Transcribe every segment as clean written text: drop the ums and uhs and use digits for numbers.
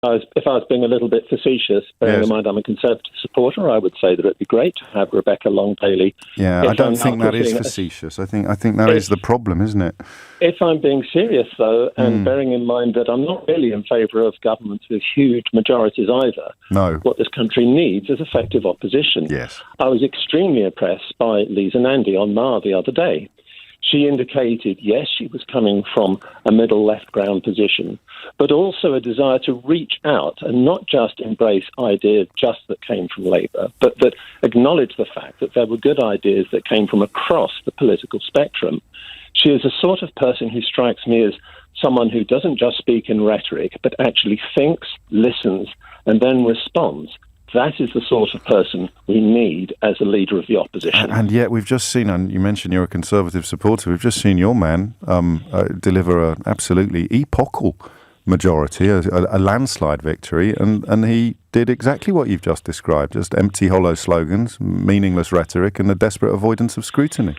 If I was being a little bit facetious, bearing in mind I'm a Conservative supporter, I would say that it'd be great to have Rebecca Long-Bailey. Yeah, I don't think that is facetious. I think that is the problem, isn't it? If I'm being serious, though, and bearing in mind that I'm not really in favour of governments with huge majorities either, no. What this country needs is effective opposition. Yes. I was extremely impressed by Lisa Nandy on Mar the other day. She indicated, yes, she was coming from a middle left ground position, but also a desire to reach out and not just embrace ideas just that came from Labour, but that acknowledge the fact that there were good ideas that came from across the political spectrum. She is a sort of person who strikes me as someone who doesn't just speak in rhetoric, but actually thinks, listens, and then responds. That is the sort of person we need as a leader of the opposition. And yet we've just seen, and you mentioned you're a Conservative supporter, we've just seen your man deliver an absolutely epochal majority, a landslide victory, and he did exactly what you've just described, just empty, hollow slogans, meaningless rhetoric, and a desperate avoidance of scrutiny.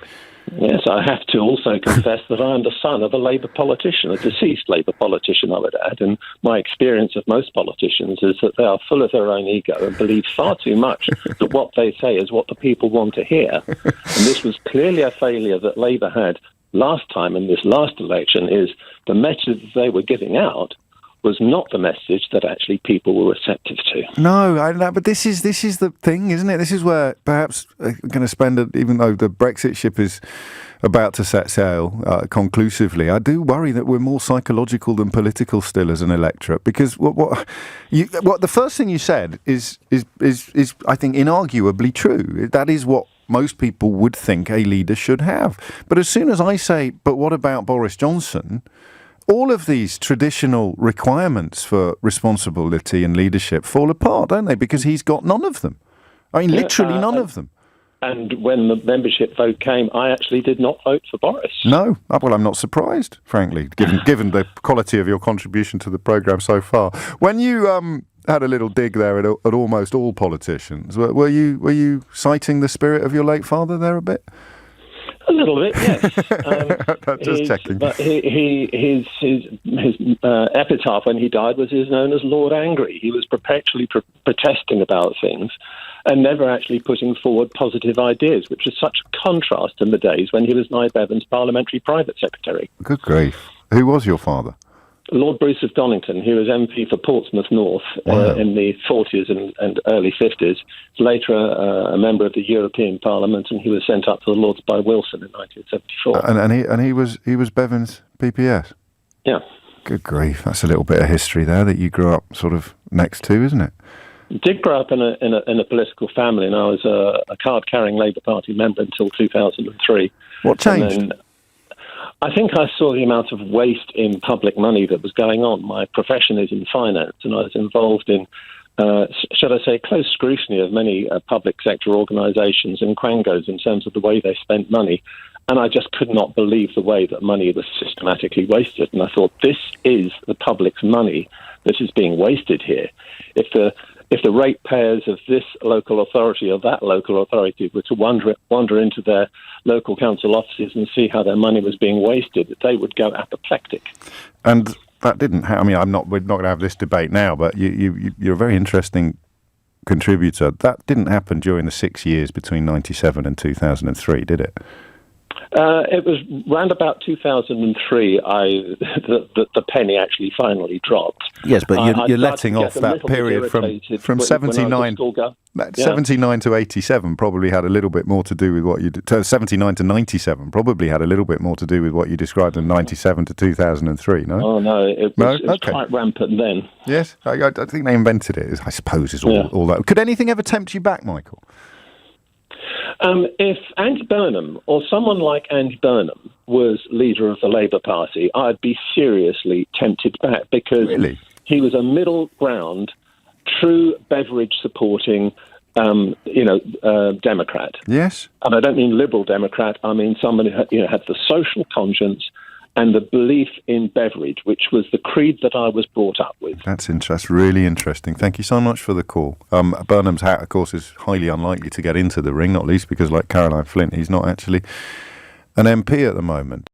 Yes, I have to also confess that I am the son of a Labour politician, a deceased Labour politician, I would add, and my experience of most politicians is that they are full of their own ego and believe far too much that what they say is what the people want to hear. And this was clearly a failure that Labour had last time in this last election, is the message that they were giving out was not the message that actually people were receptive to. No, but this is the thing, isn't it? This is where perhaps we're going to spend, even though the Brexit ship is about to set sail conclusively, I do worry that we're more psychological than political still as an electorate, because what the first thing you said is I think inarguably true. That is what most people would think a leader should have. But as soon as I say, but what about Boris Johnson? All of these traditional requirements for responsibility and leadership fall apart, don't they? Because he's got none of them. I mean, literally none of them. And when the membership vote came, I actually did not vote for Boris. No, well, I'm not surprised, frankly, given the quality of your contribution to the programme so far. When you had a little dig there at almost all politicians, were you citing the spirit of your late father there a bit? A little bit, yes. Just checking. But his epitaph when he died was known as Lord Angry. He was perpetually protesting about things and never actually putting forward positive ideas, which was such a contrast in the days when he was Nye Bevan's parliamentary private secretary. Good grief. Who was your father? Lord Bruce of Donington. He was MP for Portsmouth North in the 40s and early 50s. Later a member of the European Parliament, and he was sent up to the Lords by Wilson in 1974. And he was Bevan's PPS? Yeah. Good grief. That's a little bit of history there that you grew up sort of next to, isn't it? I did grow up in a political family, and I was a card-carrying Labour Party member until 2003. What changed? And then I think I saw the amount of waste in public money that was going on. My profession is in finance, and I was involved in, should I say, close scrutiny of many public sector organisations and quangos in terms of the way they spent money. And I just could not believe the way that money was systematically wasted. And I thought, this is the public's money that is being wasted here. If the ratepayers of this local authority or that local authority were to wander into their local council offices and see how their money was being wasted, they would go apoplectic. And that didn't happen. I mean, we're not going to have this debate now, but you're a very interesting contributor. That didn't happen during the 6 years between 1997 and 2003, did it? It was round about 2003 the penny actually finally dropped. Yes, but you're letting off that period from 79 to 87 probably had a little bit more to do with what you did. 79 to 97 probably had a little bit more to do with what you described in 97 to 2003, no? Oh, no, it was quite rampant then. Yes, I think they invented it, I suppose, is all that. Could anything ever tempt you back, Michael? If Andy Burnham or someone like Andy Burnham was leader of the Labour Party, I'd be seriously tempted back, because he was a middle ground, true Beveridge-supporting, Democrat. Yes. And I don't mean liberal Democrat. I mean someone who had the social conscience and the belief in Beveridge, which was the creed that I was brought up with. That's really interesting. Thank you so much for the call. Burnham's hat, of course, is highly unlikely to get into the ring, not least because, like Caroline Flint, he's not actually an MP at the moment.